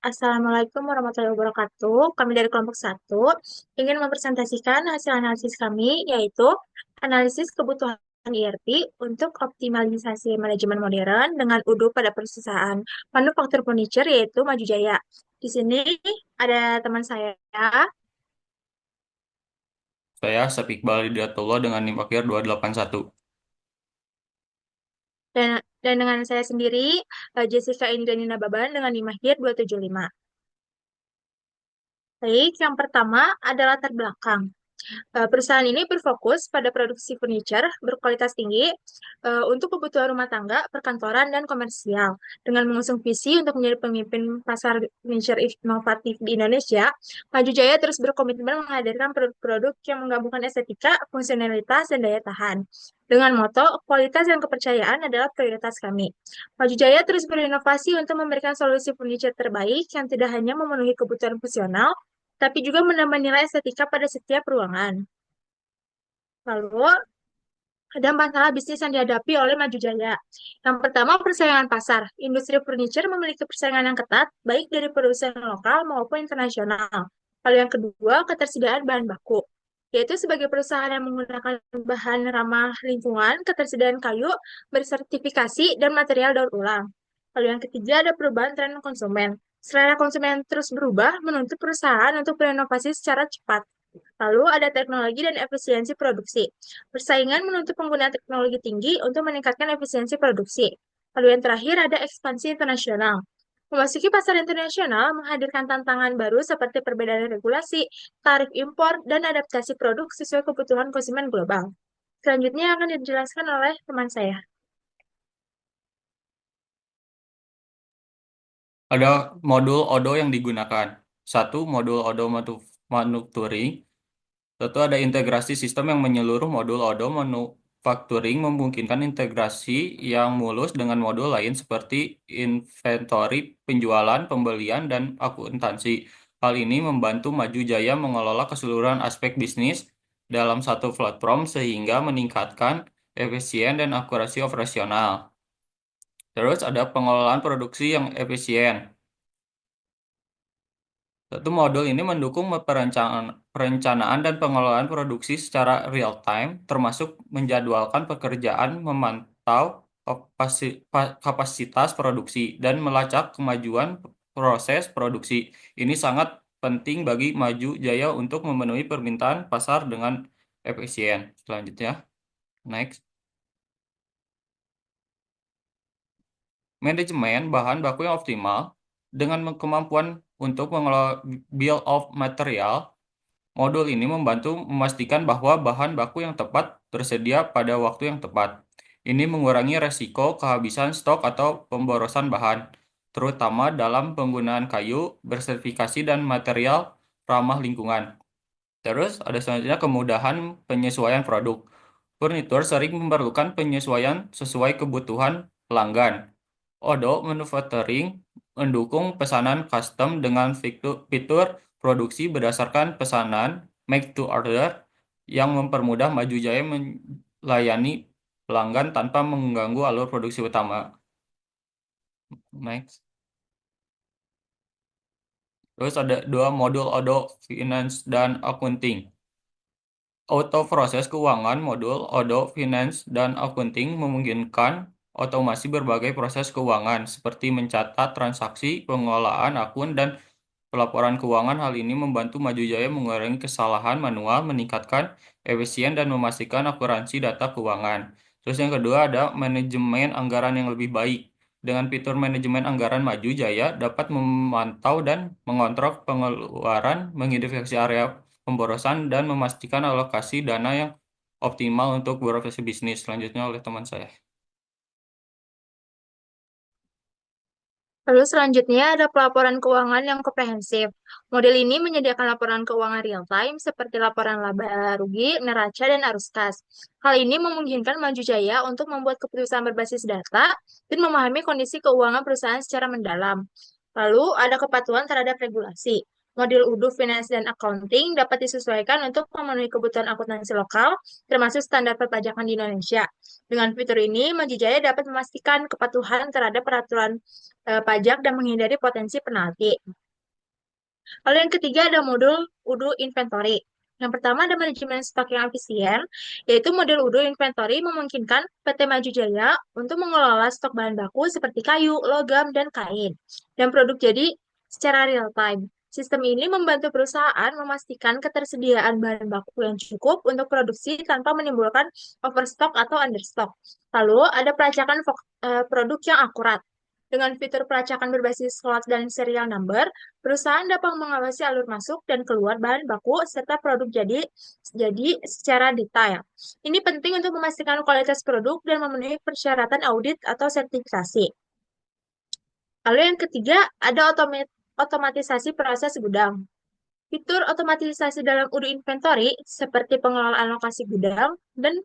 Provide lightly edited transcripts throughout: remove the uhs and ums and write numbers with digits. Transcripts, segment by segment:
Assalamualaikum warahmatullahi wabarakatuh. Kami dari kelompok satu ingin mempresentasikan hasil analisis kami, yaitu analisis kebutuhan ERP untuk optimalisasi manajemen modern dengan UDU pada perusahaan manufaktur furniture, yaitu Maju Jaya. Di sini ada teman saya, Saya Sapiqbal Hidayatullah dengan NIM akhir 281. dan dengan saya sendiri, Jessica Indrianina Baban dengan NIM akhir 275. Baik, yang pertama adalah latar belakang. Perusahaan ini berfokus pada produksi furniture berkualitas tinggi untuk kebutuhan rumah tangga, perkantoran, dan komersial. Dengan mengusung visi untuk menjadi pemimpin pasar furniture inovatif di Indonesia, Maju Jaya terus berkomitmen menghadirkan produk-produk yang menggabungkan estetika, fungsionalitas, dan daya tahan. Dengan moto, kualitas dan kepercayaan adalah prioritas kami. Maju Jaya terus berinovasi untuk memberikan solusi furniture terbaik yang tidak hanya memenuhi kebutuhan fungsional, tapi juga menambah nilai estetika pada setiap ruangan. Lalu, ada masalah bisnis yang dihadapi oleh Maju Jaya. Yang pertama, persaingan pasar. Industri furniture memiliki persaingan yang ketat, baik dari produsen lokal maupun internasional. Lalu yang kedua, ketersediaan bahan baku. Yaitu sebagai perusahaan yang menggunakan bahan ramah lingkungan, ketersediaan kayu, bersertifikasi, dan material daur ulang. Lalu yang ketiga, ada perubahan tren konsumen. Selera konsumen terus berubah, menuntut perusahaan untuk berinovasi secara cepat. Lalu ada teknologi dan efisiensi produksi. Persaingan menuntut penggunaan teknologi tinggi untuk meningkatkan efisiensi produksi. Lalu yang terakhir ada ekspansi internasional. Memasuki pasar internasional menghadirkan tantangan baru seperti perbedaan regulasi, tarif impor, dan adaptasi produk sesuai kebutuhan konsumen global. Selanjutnya akan dijelaskan oleh teman saya. Ada modul ODO yang digunakan. Satu, modul ODO Manufacturing. Tentu ada integrasi sistem yang menyeluruh modul ODO Manufacturing memungkinkan integrasi yang mulus dengan modul lain seperti inventory, penjualan, pembelian, dan akuntansi. Hal ini membantu Maju Jaya mengelola keseluruhan aspek bisnis dalam satu platform sehingga meningkatkan efisien dan akurasi operasional. Terus ada pengelolaan produksi yang efisien. Satu modul ini mendukung perencanaan dan pengelolaan produksi secara real time, termasuk menjadwalkan pekerjaan, memantau kapasitas produksi, dan melacak kemajuan proses produksi. Ini sangat penting bagi Maju Jaya untuk memenuhi permintaan pasar dengan efisien. Selanjutnya, next. Manajemen bahan baku yang optimal dengan kemampuan untuk mengelola bill of material. Modul ini membantu memastikan bahwa bahan baku yang tepat tersedia pada waktu yang tepat. Ini mengurangi resiko kehabisan stok atau pemborosan bahan, terutama dalam penggunaan kayu, bersertifikasi, dan material ramah lingkungan. Terus ada selanjutnya kemudahan penyesuaian produk. Furnitur sering memerlukan penyesuaian sesuai kebutuhan pelanggan. Odo Manufacturing mendukung pesanan custom dengan fitur produksi berdasarkan pesanan make to order yang mempermudah Maju Jaya melayani pelanggan tanpa mengganggu alur produksi utama. Next. Terus ada dua modul Odo Finance dan Accounting. Auto proses keuangan modul Odo Finance dan Accounting memungkinkan otomasi berbagai proses keuangan seperti mencatat transaksi, pengelolaan akun, dan pelaporan keuangan. Hal ini membantu Maju Jaya mengurangi kesalahan manual, meningkatkan efisien, dan memastikan akuransi data keuangan. Terus yang kedua ada manajemen anggaran yang lebih baik. Dengan fitur manajemen anggaran, Maju Jaya dapat memantau dan mengontrol pengeluaran, mengidentifikasi area pemborosan, dan memastikan alokasi dana yang optimal untuk beroperasi bisnis. Selanjutnya oleh teman saya. Lalu selanjutnya ada pelaporan keuangan yang komprehensif. Model ini menyediakan laporan keuangan real time seperti laporan laba rugi, neraca, dan arus kas. Hal ini memungkinkan Maju Jaya untuk membuat keputusan berbasis data dan memahami kondisi keuangan perusahaan secara mendalam. Lalu ada kepatuhan terhadap regulasi. Modul UDU Finance dan Accounting dapat disesuaikan untuk memenuhi kebutuhan akuntansi lokal, termasuk standar perpajakan di Indonesia. Dengan fitur ini, Majijaya dapat memastikan kepatuhan terhadap peraturan pajak dan menghindari potensi penalti. Lalu yang ketiga ada modul UDU Inventory. Yang pertama ada manajemen stok yang efisien, yaitu modul UDU Inventory memungkinkan PT Maju Jaya untuk mengelola stok bahan baku seperti kayu, logam, dan kain, dan produk jadi secara real time. Sistem ini membantu perusahaan memastikan ketersediaan bahan baku yang cukup untuk produksi tanpa menimbulkan overstock atau understock. Lalu ada pelacakan produk yang akurat. Dengan fitur pelacakan berbasis slot dan serial number, perusahaan dapat mengawasi alur masuk dan keluar bahan baku serta produk jadi secara detail. Ini penting untuk memastikan kualitas produk dan memenuhi persyaratan audit atau sertifikasi. Lalu yang ketiga, ada otomatisasi proses gudang. Fitur otomatisasi dalam UDU Inventory seperti pengelolaan lokasi gudang dan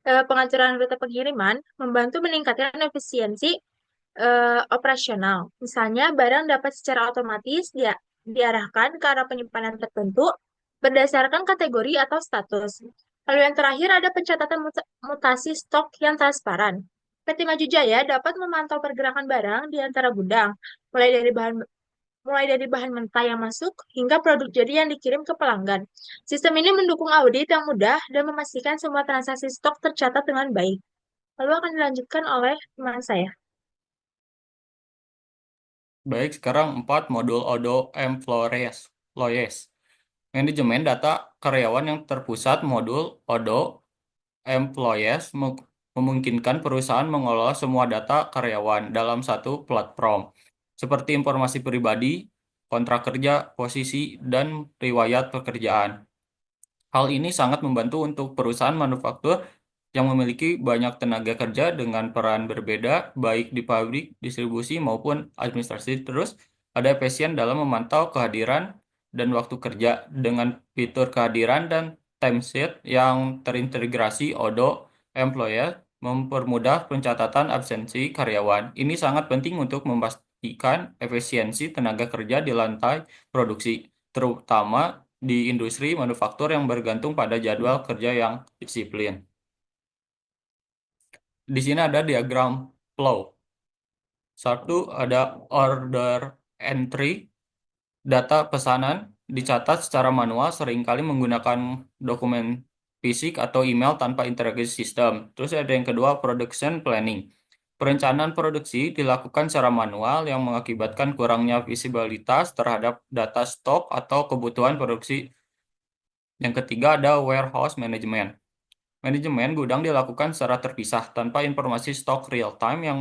pengaturan rute pengiriman membantu meningkatkan efisiensi operasional. Misalnya, barang dapat secara otomatis diarahkan ke arah penyimpanan tertentu berdasarkan kategori atau status. Lalu yang terakhir ada pencatatan mutasi stok yang transparan. PT Maju Jaya dapat memantau pergerakan barang di antara gudang, mulai dari bahan mentah yang masuk hingga produk jadi yang dikirim ke pelanggan. Sistem ini mendukung audit yang mudah dan memastikan semua transaksi stok tercatat dengan baik. Lalu akan dilanjutkan oleh teman saya. Baik, sekarang 4 modul ODO Employees. Manajemen data karyawan yang terpusat. Modul ODO Employees memungkinkan perusahaan mengelola semua data karyawan dalam satu platform, seperti informasi pribadi, kontrak kerja, posisi, dan riwayat pekerjaan. Hal ini sangat membantu untuk perusahaan manufaktur yang memiliki banyak tenaga kerja dengan peran berbeda, baik di pabrik, distribusi, maupun administrasi. Terus, ada efisien dalam memantau kehadiran dan waktu kerja dengan fitur kehadiran dan timesheet yang terintegrasi. ODO Employer mempermudah pencatatan absensi karyawan. Ini sangat penting untuk memastikan efisiensi tenaga kerja di lantai produksi, terutama di industri manufaktur yang bergantung pada jadwal kerja yang disiplin. Di sini ada diagram flow. Satu, ada order entry. Data pesanan dicatat secara manual, seringkali menggunakan dokumen fisik atau email tanpa integrasi sistem. Terus ada yang kedua, production planning. Perencanaan produksi dilakukan secara manual yang mengakibatkan kurangnya visibilitas terhadap data stok atau kebutuhan produksi. Yang ketiga ada warehouse management. Manajemen gudang dilakukan secara terpisah tanpa informasi stok real time yang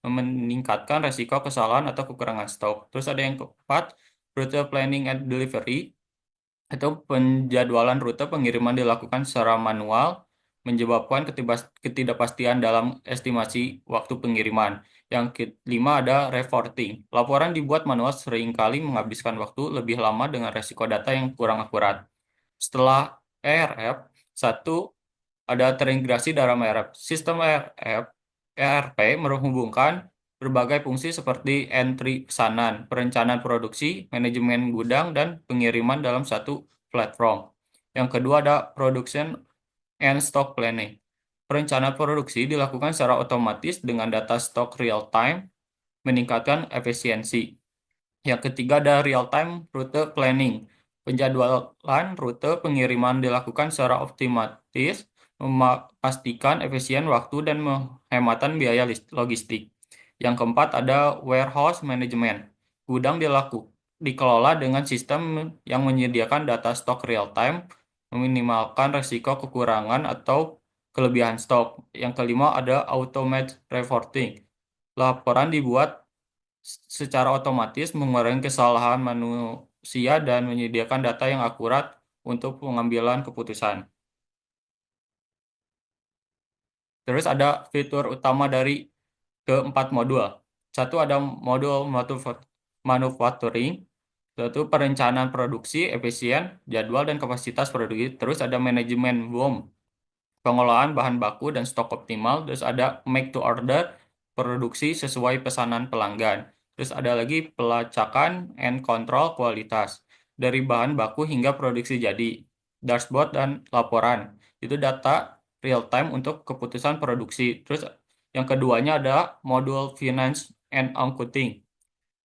meningkatkan resiko kesalahan atau kekurangan stok. Terus ada yang keempat, rute planning and delivery. Itu penjadwalan rute pengiriman dilakukan secara manual, menyebabkan ketidakpastian dalam estimasi waktu pengiriman. Yang kelima ada reporting. Laporan dibuat manual seringkali menghabiskan waktu lebih lama dengan resiko data yang kurang akurat. Setelah ERP, satu ada terintegrasi dalam ERP. Sistem ERP menghubungkan berbagai fungsi seperti entry pesanan, perencanaan produksi, manajemen gudang, dan pengiriman dalam satu platform. Yang kedua ada production and stock planning. Perencanaan produksi dilakukan secara otomatis dengan data stok real time, meningkatkan efisiensi. Yang ketiga ada real-time rute planning. Penjadwalan rute pengiriman dilakukan secara otomatis, memastikan efisien waktu dan penghematan biaya logistik. Yang keempat ada warehouse management. Gudang dikelola dengan sistem yang menyediakan data stok real-time, meminimalkan risiko kekurangan atau kelebihan stok. Yang kelima ada automated reporting. Laporan dibuat secara otomatis, mengurangi kesalahan manusia dan menyediakan data yang akurat untuk pengambilan keputusan. Terus ada fitur utama dari keempat modul. Satu ada modul manufacturing, yaitu perencanaan produksi, efisien, jadwal, dan kapasitas produksi. Terus ada manajemen BOM, pengelolaan bahan baku dan stok optimal. Terus ada make to order, produksi sesuai pesanan pelanggan. Terus ada lagi pelacakan and control kualitas. dari bahan baku hingga produksi jadi. Dashboard dan laporan. Itu data real time untuk keputusan produksi. Terus yang keduanya ada modul finance and accounting.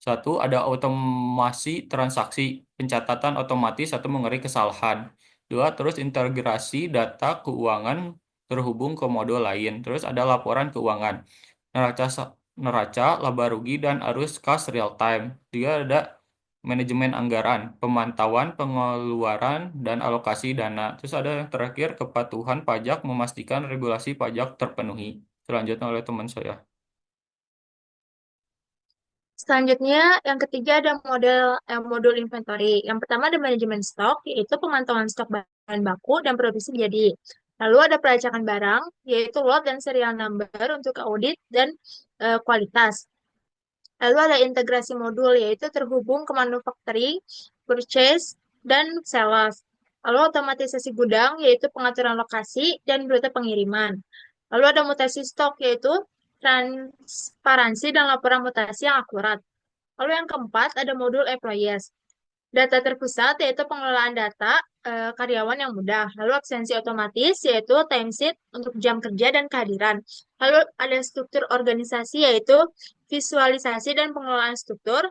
Satu, ada otomasi transaksi, pencatatan otomatis atau mengenai kesalahan. Dua, terus integrasi data keuangan terhubung ke modul lain. Terus ada laporan keuangan, neraca, neraca, laba rugi, dan arus kas real time. Tiga, ada manajemen anggaran, pemantauan pengeluaran, dan alokasi dana. Terus ada yang terakhir, kepatuhan pajak, memastikan regulasi pajak terpenuhi. Selanjutnya oleh teman saya. Selanjutnya, yang ketiga ada modul inventory. Yang pertama ada manajemen stok, yaitu pemantauan stok bahan baku dan produksi jadi. Lalu ada pelacakan barang, yaitu lot dan serial number untuk audit dan kualitas. Lalu ada integrasi modul, yaitu terhubung ke manufacturing, purchase, dan sales. Lalu otomatisasi gudang, yaitu pengaturan lokasi dan rute pengiriman. Lalu ada mutasi stok, yaitu transparansi dan laporan mutasi yang akurat. Lalu yang keempat ada modul employees. Data terpusat yaitu pengelolaan data karyawan yang mudah. Lalu absensi otomatis yaitu timesheet untuk jam kerja dan kehadiran. Lalu ada struktur organisasi yaitu visualisasi dan pengelolaan struktur.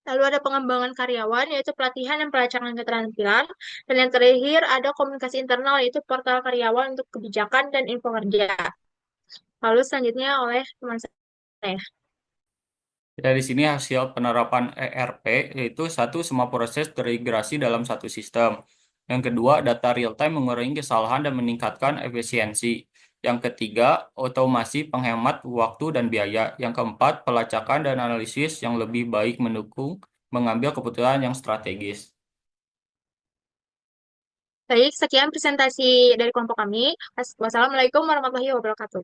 Lalu ada pengembangan karyawan yaitu pelatihan dan pelacakan keterampilan. Dan yang terakhir ada komunikasi internal yaitu portal karyawan untuk kebijakan dan info kerja. Lalu selanjutnya oleh teman saya. Dari sini hasil penerapan ERP yaitu satu, semua proses terintegrasi dalam satu sistem. Yang kedua, data real time mengurangi kesalahan dan meningkatkan efisiensi. Yang ketiga, otomasi penghemat waktu dan biaya. Yang keempat, pelacakan dan analisis yang lebih baik mendukung mengambil keputusan yang strategis. Baik, sekian presentasi dari kelompok kami. Wassalamualaikum warahmatullahi wabarakatuh.